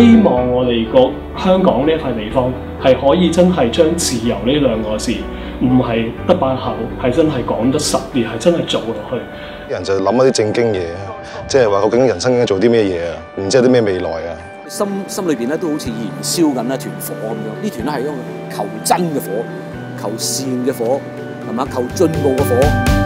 希望我哋個香港呢一塊地方係可以真係將自由呢兩個字，唔係得把口，係真係講得實啲，係真係做落去。啲人就諗一啲正經嘢，即係話究竟人生應該做啲咩嘢啊？唔知有啲咩未來啊？心裏邊咧都好似燃燒緊一團火咁樣。呢團咧係一個求真嘅火，求善嘅火，係嘛？求進步嘅火。